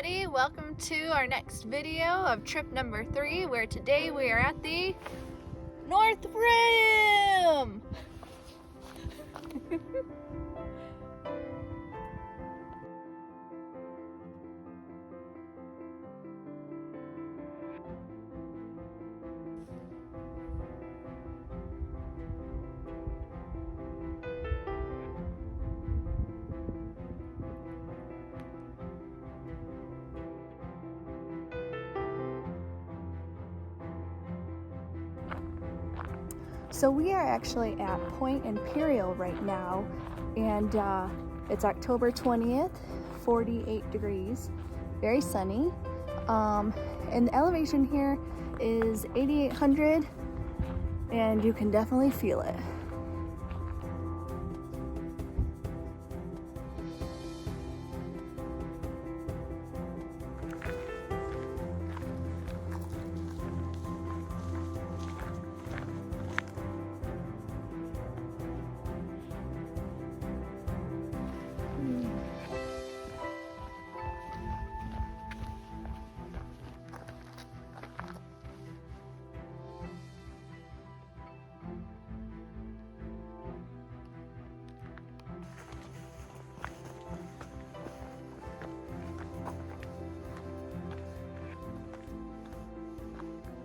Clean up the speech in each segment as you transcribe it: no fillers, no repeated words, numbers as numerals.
everybody, welcome to our next video of trip number 3, where today we are at the North Rim! So we are actually at Point Imperial right now, and it's October 20th, 48 degrees, very sunny, and the elevation here is 8,800, and you can definitely feel it.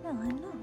Well, I know.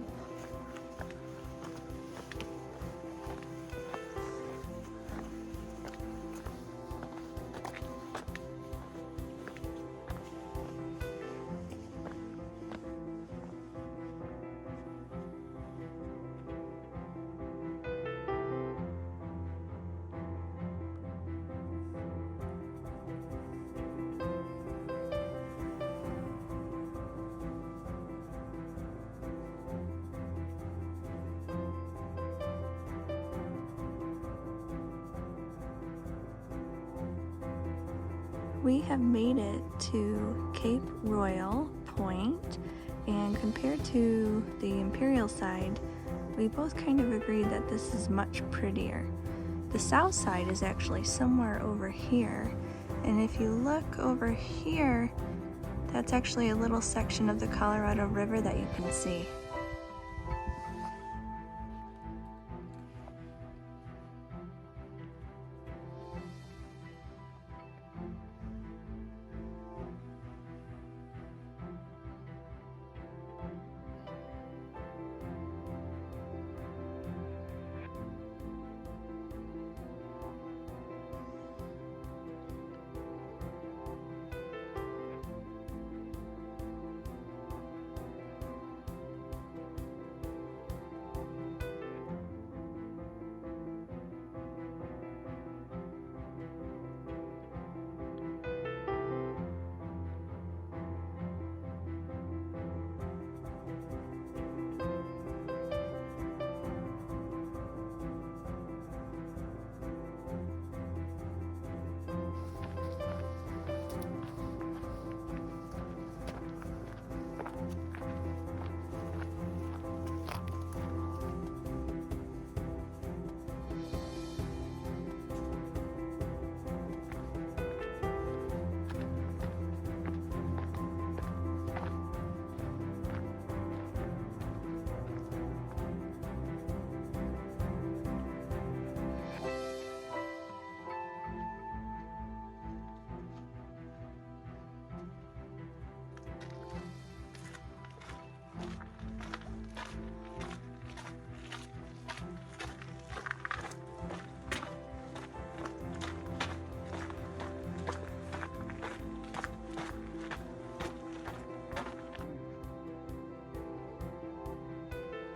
We have made it to Cape Royal Point, and compared to the Imperial side, we both kind of agreed that this is much prettier. The south side is actually somewhere over here, and if you look over here, that's actually a little section of the Colorado River that you can see.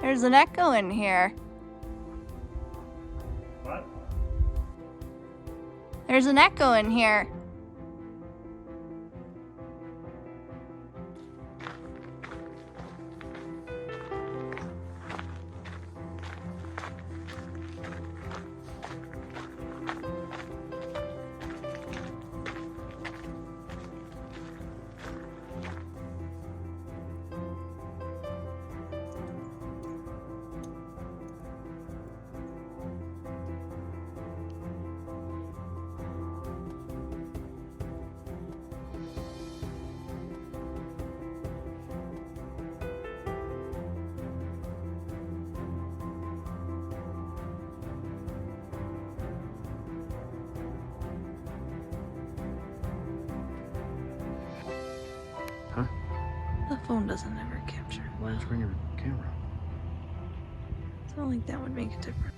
There's an echo in here. What? There's an echo in here. phone doesn't ever capture. Why don't you bring your camera? I don't think that would make a difference.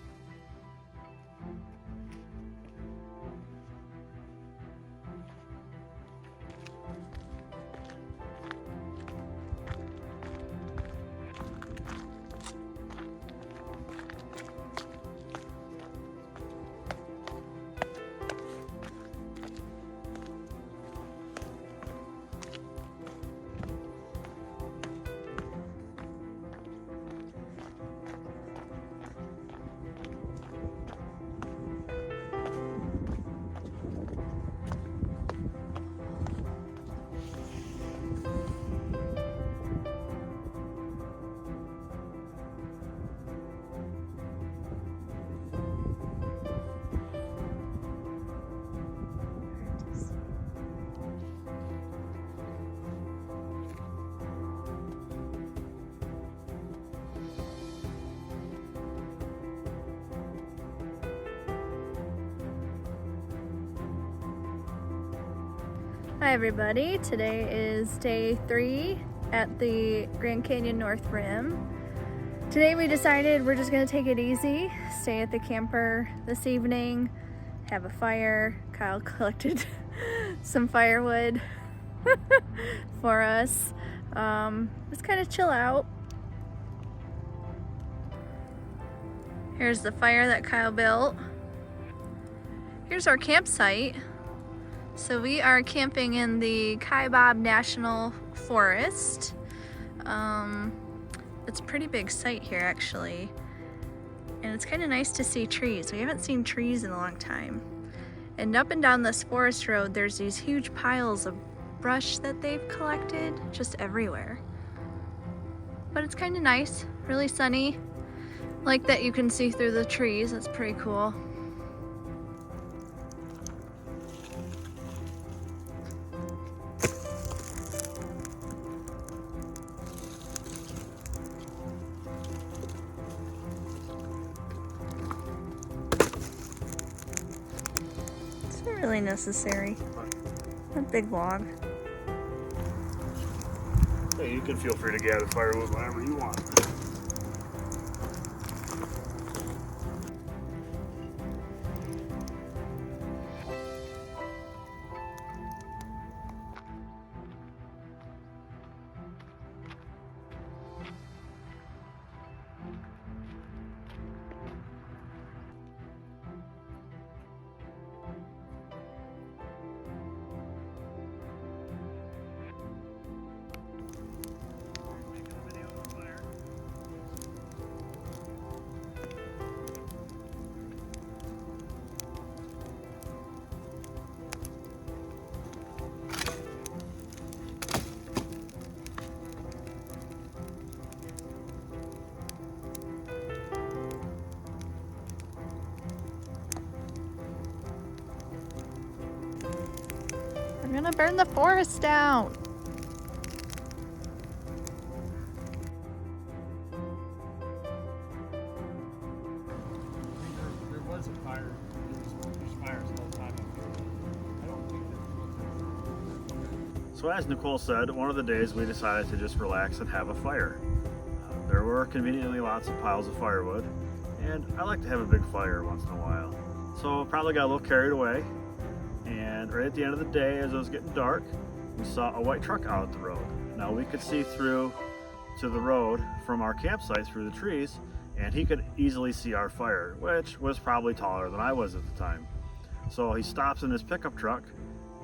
Hi everybody, today is day 3 at the Grand Canyon North Rim. Today we decided we're just going to take it easy, stay at the camper this evening, have a fire. Kyle collected some firewood for us. Just kind of chill out. Here's the fire that Kyle built. Here's our campsite. So we are camping in the Kaibab National Forest. It's a pretty big site here actually. And it's kind of nice to see trees. We haven't seen trees in a long time. And up and down this forest road, there's these huge piles of brush that they've collected just everywhere. But it's kind of nice, really sunny. Like that you can see through the trees, that's pretty cool. Really necessary. A big log. Hey, you can feel free to gather firewood whenever you want. I'm gonna burn the forest down. There was a fire. There's fires all the time up here. I don't think that. So as Nicole said, one of the days we decided to just relax and have a fire. There were conveniently lots of piles of firewood, and I like to have a big fire once in a while. So probably got a little carried away. And right at the end of the day, as it was getting dark, we saw a white truck out at the road. Now we could see through to the road from our campsite through the trees, and he could easily see our fire, which was probably taller than I was at the time. So he stops in his pickup truck,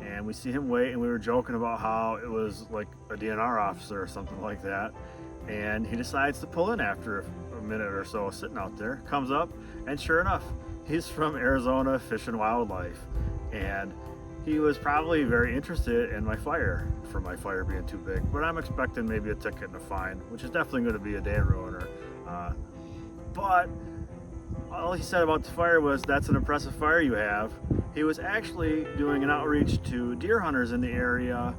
and we see him wait, and we were joking about how it was like a DNR officer or something like that. And he decides to pull in after a minute or so sitting out there, comes up, and sure enough, he's from Arizona Fish and Wildlife. And he was probably very interested in my fire, for my fire being too big. But I'm expecting maybe a ticket and a fine, which is definitely going to be a day ruiner. But all he said about the fire was, "That's an impressive fire you have." He was actually doing an outreach to deer hunters in the area,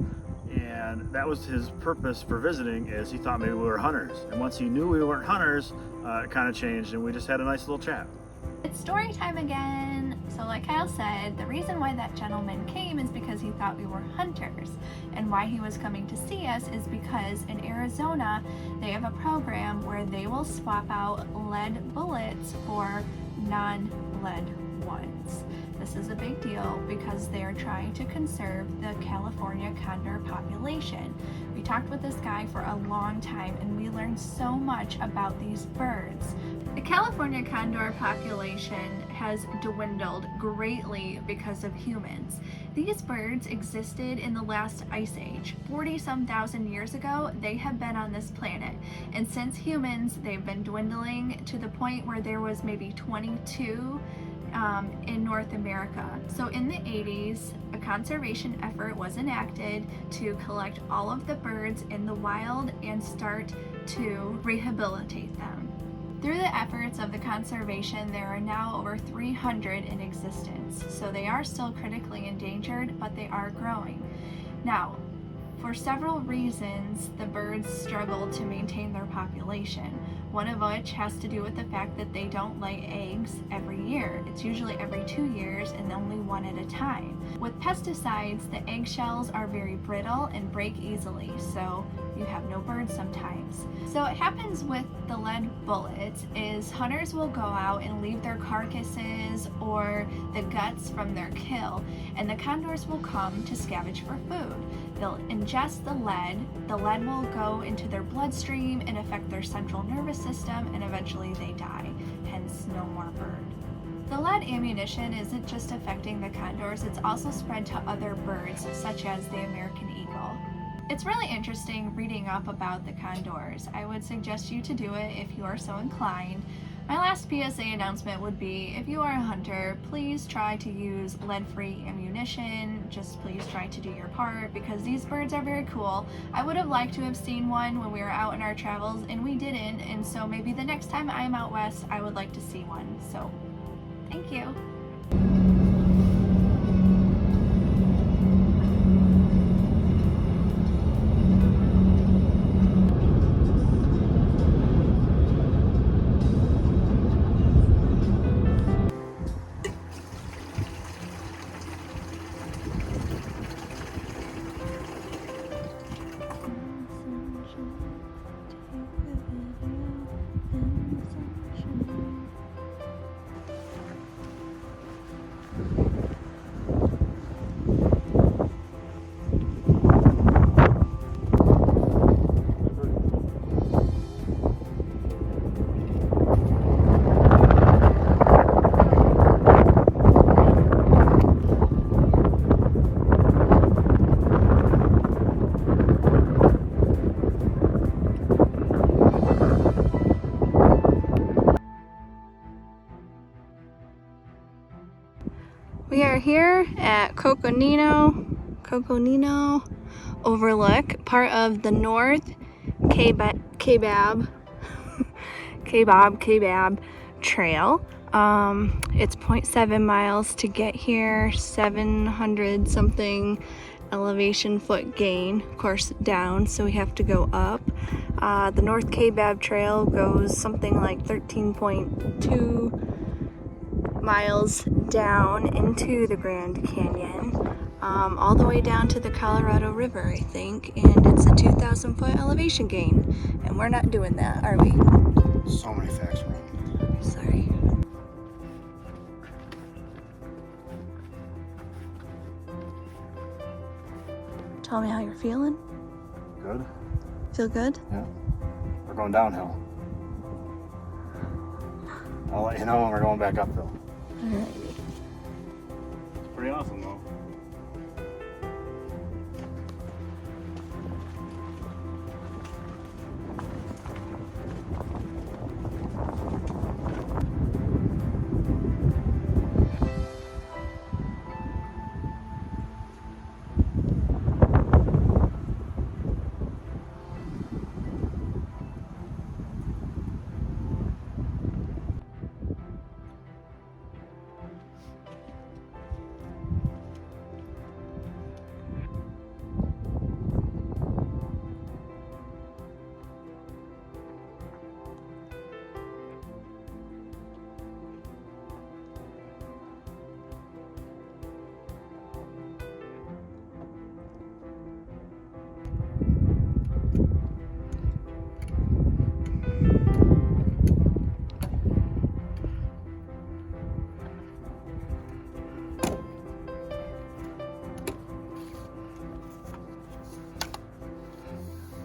and that was his purpose for visiting, is he thought maybe we were hunters. And once he knew we weren't hunters, it kind of changed, and we just had a nice little chat. It's story time again. So like Kyle said, the reason why that gentleman came is because he thought we were hunters. And why he was coming to see us is because in Arizona, they have a program where they will swap out lead bullets for non-lead ones. This is a big deal because they are trying to conserve the California condor population. We talked with this guy for a long time and we learned so much about these birds. The California condor population has dwindled greatly because of humans. These birds existed in the last ice age. 40-some thousand years ago, they have been on this planet. And since humans, they've been dwindling to the point where there was maybe 22 in North America. So in the 80s, a conservation effort was enacted to collect all of the birds in the wild and start to rehabilitate them. Through the efforts of the conservation, there are now over 300 in existence. So they are still critically endangered, but they are growing. Now, for several reasons, the birds struggle to maintain their population. One of which has to do with the fact that they don't lay eggs every year. It's usually every 2 years and only one at a time. With pesticides, the eggshells are very brittle and break easily, so you have no birds sometimes. So what happens with the lead bullets is hunters will go out and leave their carcasses or the guts from their kill, and the condors will come to scavenge for food. They'll ingest the lead will go into their bloodstream and affect their central nervous system, and eventually they die, hence no more bird. The lead ammunition isn't just affecting the condors, it's also spread to other birds, such as the American eagle. It's really interesting reading up about the condors. I would suggest you to do it if you are so inclined. My last PSA announcement would be, if you are a hunter, please try to use lead-free ammunition. Just please try to do your part because these birds are very cool. I would have liked to have seen one when we were out in our travels and we didn't, and so maybe the next time I'm out west, I would like to see one. So, thank you. We are here at Coconino Overlook, part of the North Kaibab Trail. It's 0.7 miles to get here, 700 something elevation foot gain, of course down, so we have to go up. The North Kaibab Trail goes something like 13.2 miles down into the Grand Canyon, all the way down to the Colorado River, I think, and it's a 2,000 foot elevation gain, and we're not doing that, are we? So many facts wrong. Sorry. Tell me how you're feeling. Good? Feel good? Yeah. We're going downhill. I'll let you know when we're going back uphill. Alrighty. It's pretty awesome though.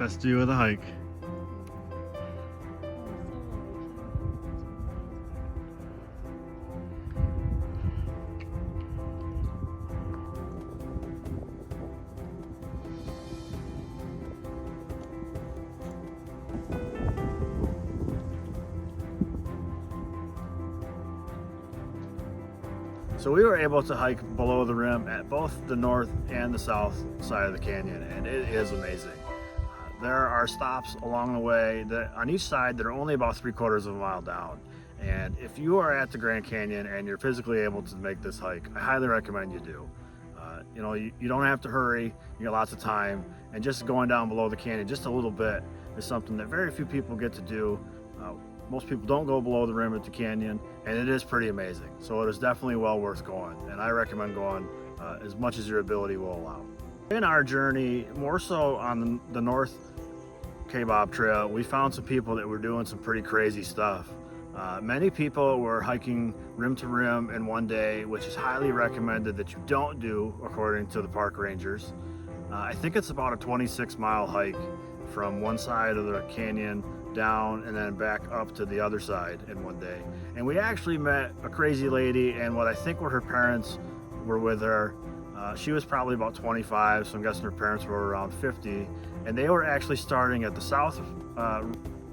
Best view of the hike. So we were able to hike below the rim at both the north and the south side of the canyon, and it is amazing. There are stops along the way that on each side that are only about 3/4 of a mile down. And if you are at the Grand Canyon and you're physically able to make this hike, I highly recommend you do. You don't have to hurry, you got lots of time, and just going down below the canyon just a little bit is something that very few people get to do. Most people don't go below the rim at the canyon, and it is pretty amazing. So it is definitely well worth going, and I recommend going as much as your ability will allow. In our journey, more so on the North Kaibab Trail, we found some people that were doing some pretty crazy stuff. Many people were hiking rim to rim in one day, which is highly recommended that you don't do according to the park rangers. I think it's about a 26-mile hike from one side of the canyon down and then back up to the other side in one day. And we actually met a crazy lady, and what I think were her parents were with her. She was probably about 25, so I'm guessing her parents were around 50, and they were actually starting at the South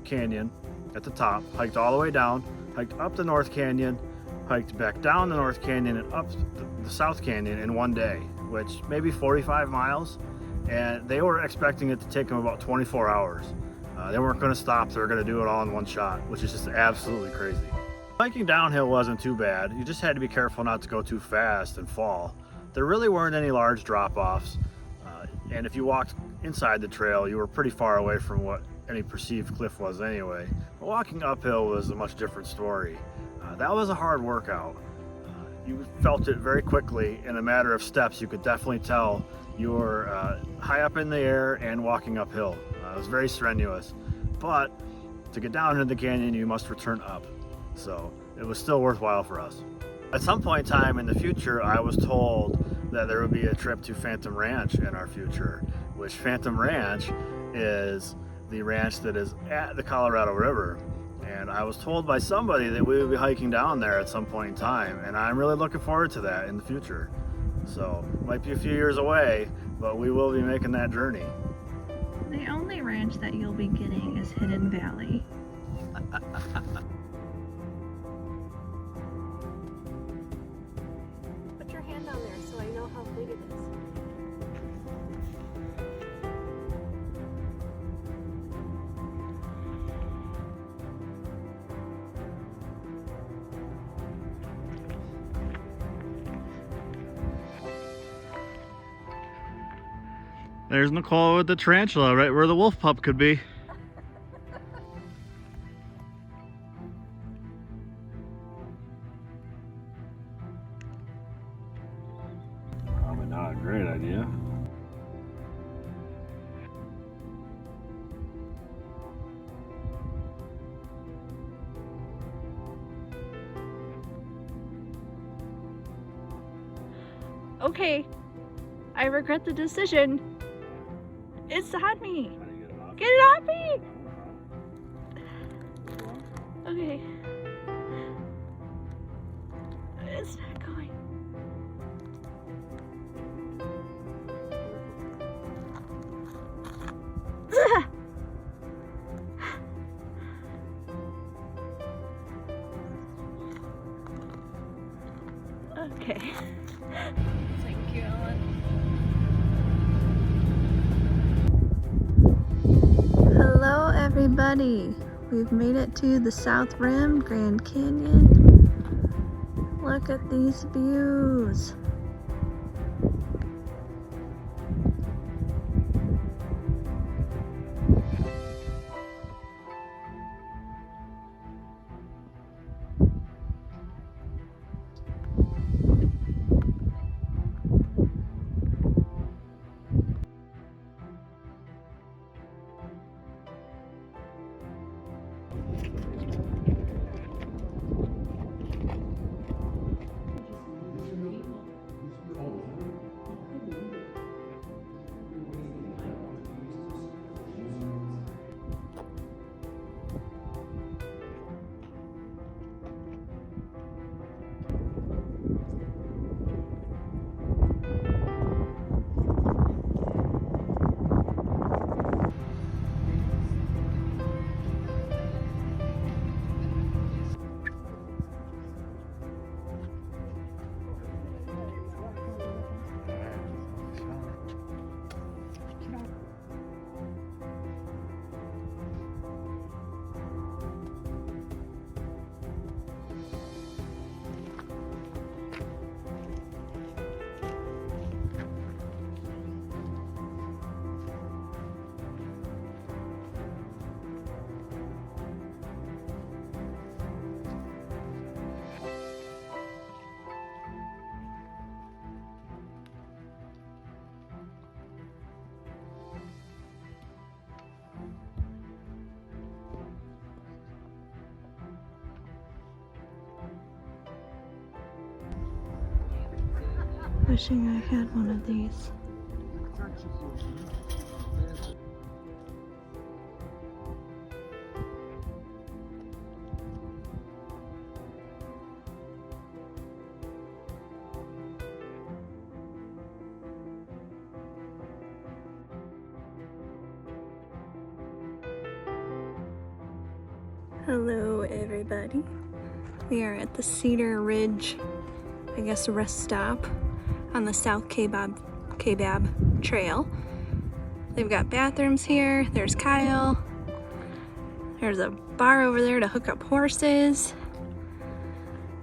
Canyon at the top, hiked all the way down, hiked up the North Canyon, hiked back down the North Canyon and up the South Canyon in one day, which maybe 45 miles, and they were expecting it to take them about 24 hours. They weren't going to stop, they were going to do it all in one shot, which is just absolutely crazy. Hiking downhill wasn't too bad, you just had to be careful not to go too fast and fall. There really weren't any large drop-offs, and if you walked inside the trail, you were pretty far away from what any perceived cliff was anyway. But walking uphill was a much different story. That was a hard workout. You felt it very quickly. In a matter of steps, you could definitely tell you were high up in the air and walking uphill. It was very strenuous, but to get down into the canyon, you must return up. So it was still worthwhile for us. At some point in time in the future, I was told that there would be a trip to Phantom Ranch in our future, which Phantom Ranch is the ranch that is at the Colorado River. And I was told by somebody that we would be hiking down there at some point in time, and I'm really looking forward to that in the future. So it might be a few years away, but we will be making that journey. The only ranch that you'll be getting is Hidden Valley. Put your hand on there so I know how big it is. There's Nicole with the tarantula right where the wolf pup could be. Probably not a great idea. Okay, I regret the decision. It's on me. Get it off me! Okay. It's not going. Okay. Thank you, Ellen. Hello everybody, we've made it to the South Rim Grand Canyon. Look at these views. Wishing I had one of these. Hello everybody. We are at the Cedar Ridge, I guess, rest stop on the South Kaibab Trail. They've got bathrooms here. There's Kyle. There's a bar over there to hook up horses.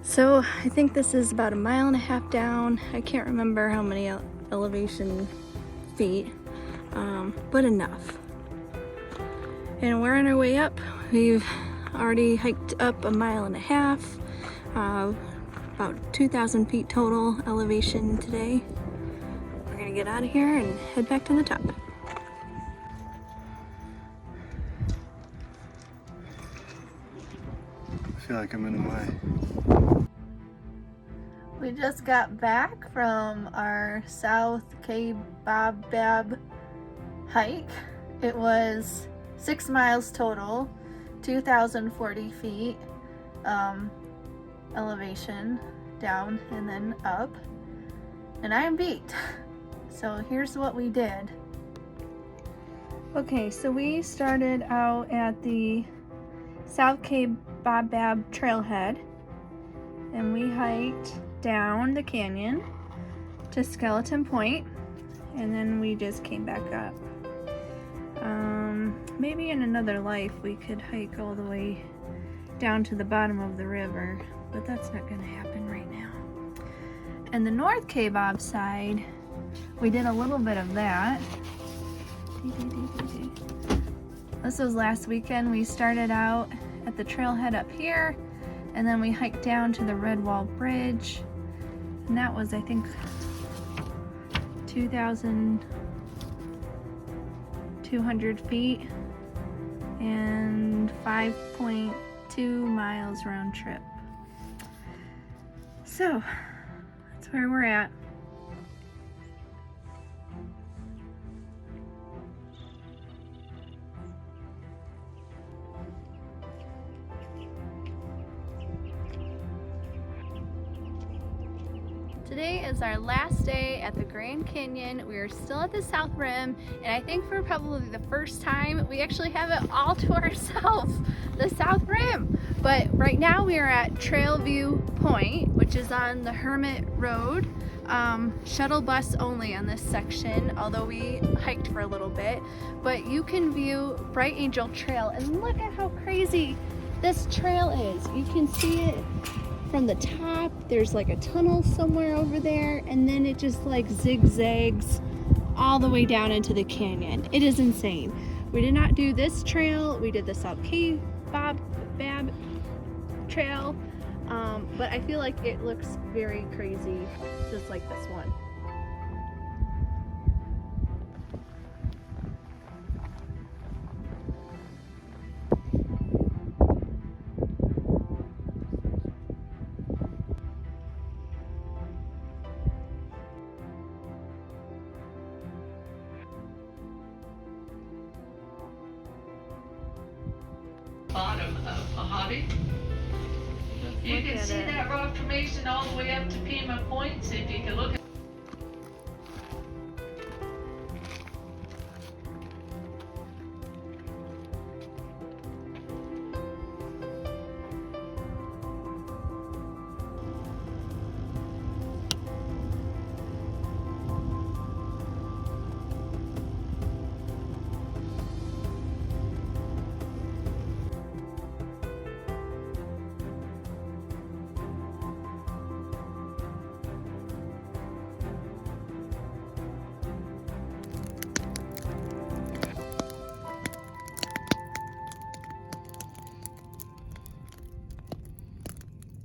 So I think this is about 1.5 miles down. I can't remember how many elevation feet, but enough. And we're on our way up. We've already hiked up 1.5 miles, about 2,000 feet total elevation today. We're gonna get out of here and head back to the top. I feel like I'm in the way. We just got back from our South Kaibab hike. It was 6 miles total, 2,040 feet elevation down and then up, and I'm beat. So here's what we did. Okay, so we started out at the South Kaibab trailhead and we hiked down the canyon to Skeleton Point, and then we just came back up. Maybe in another life we could hike all the way down to the bottom of the river, but that's not going to happen right now. And the North Kaibab side, we did a little bit of that. This was last weekend. We started out at the trailhead up here, and then we hiked down to the Red Wall Bridge, and that was, I think, 2,200 feet and 5.2 miles round trip. So that's where we're at. Today is our last day at the Grand Canyon. We are still at the South Rim, and I think for probably the first time we actually have it all to ourselves, the South Rim. But right now we are at Trailview Point, which is on the Hermit Road. Shuttle bus only on this section, although we hiked for a little bit. But you can view Bright Angel Trail, and look at how crazy this trail is. You can see it from the top. There's like a tunnel somewhere over there, and then it just like zigzags all the way down into the canyon. It is insane. We did not do this trail. We did the South Kaibab trail, but I feel like it looks very crazy, just like this one. Bottom of Mojave. You can see that rock formation all the way up to Pima Point, so if you can look at